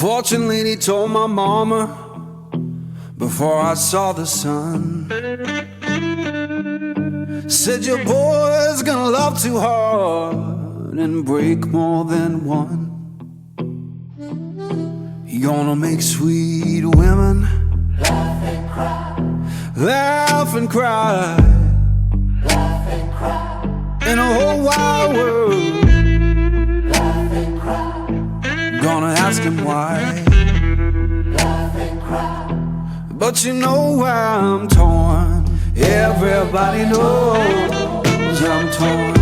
fortune lady told my mama before I saw the sun. Said your boy's gonna love too hard and break more than one. You're gonna make sweet women laugh and cry, laugh and cry, laugh and cry, in a whole wide world. laugh and cry, Gonna ask him why, laugh and cry. but you know why I'm torn. Everybody knows I'm torn.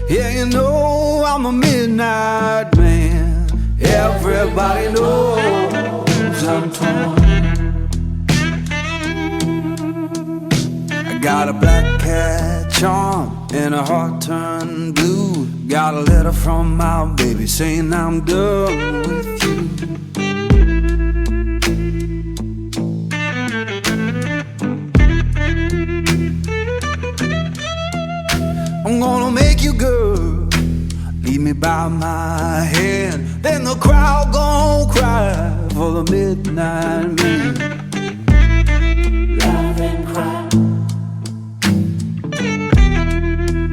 Yeah, you know I'm a midnight man. Everybody knows I'm torn. I got a black cat charm and a heart turned blue. Got a letter from my baby saying I'm done with you. I'm gonna make you good, lead me by my hand. Then the crowd gon' cry for the midnight man. Laugh and cry,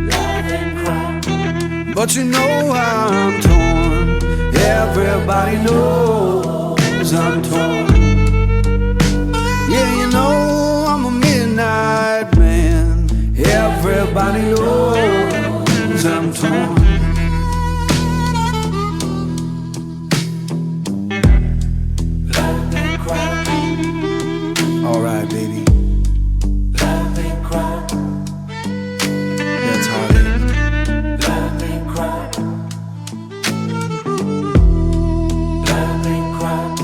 laugh and cry. But you know I'm torn. Everybody knows I'm torn. Yeah, you know I'm a midnight man. Everybody knows I'm torn. Laugh and cry, Alright, baby, laugh and cry, that's heartache. laugh and cry, laugh and cry.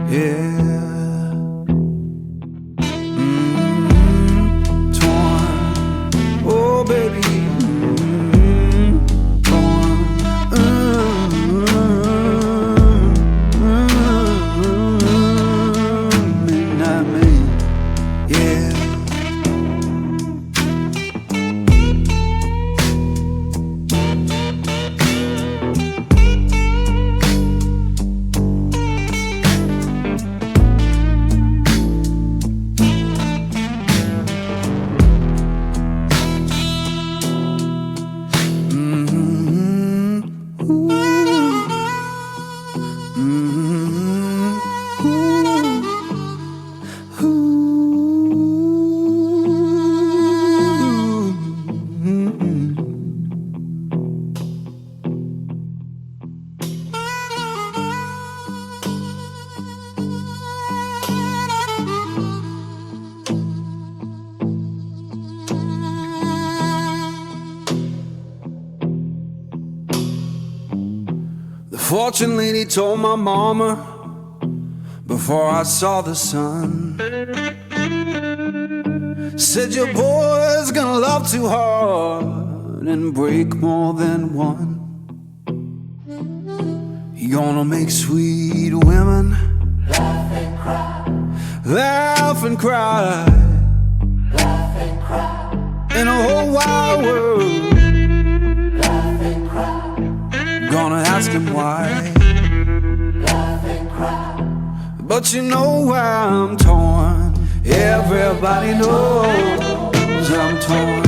Yeah. Torn. Oh, baby. Torn. Midnight man. Yeah. The fortune lady told my mama before I saw the sun. Said your boy's gonna love too hard and break more than one. You're gonna make sweet women Laugh and cry, laugh and cry, laugh and cry, in a whole wide world. laugh and cry, Gonna ask him why, laugh and cry. but you know why I'm torn. Everybody knows I'm torn.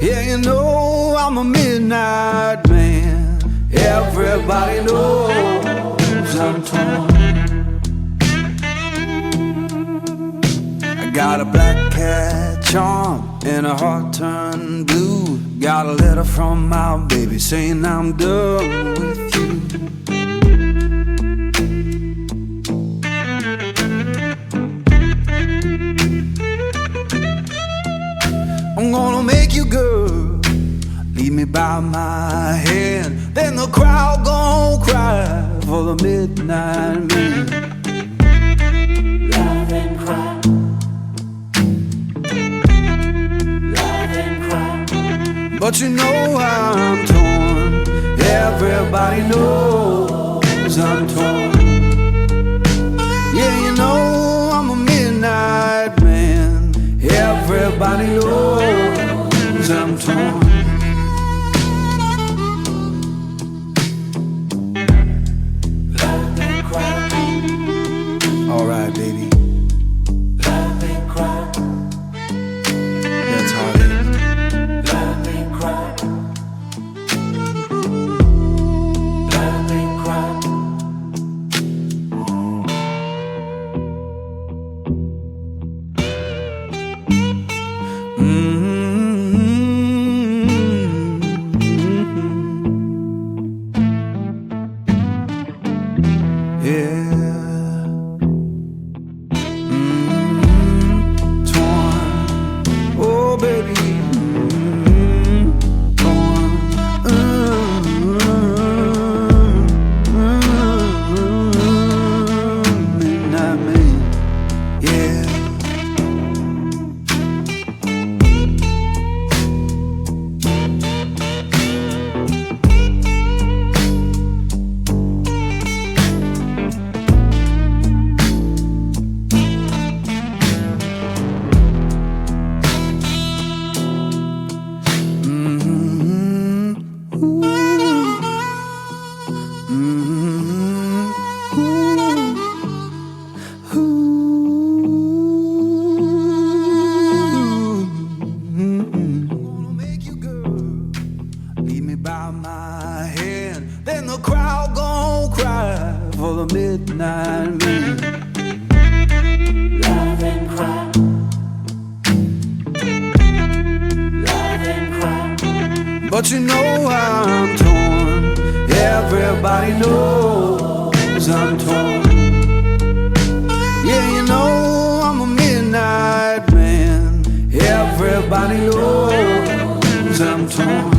Yeah, you know I'm a midnight man. Everybody knows I'm torn. I got a black cat charm and a heart turned blue. Got a letter from my baby saying I'm done with you. I'm gonna make you good, lead me by my hand. Then the crowd gon' cry for the midnight man. Laugh and cry, laugh and cry. But you know I'm torn. Everybody knows I'm torn. Yeah, you know I'm a midnight man. Everybody knows I'm torn. Laugh and cry. Alright, baby. Laugh and cry. That's heartache. Laugh and cry. Laugh and cry. Yeah. Torn. Oh, baby. Torn. Midnight man. Yeah. By my hand, then the crowd gon' cry for the midnight man. Laugh and cry. Laugh and cry. But you know I'm torn. Everybody knows I'm torn. Yeah, you know I'm a midnight man. Everybody knows I'm torn.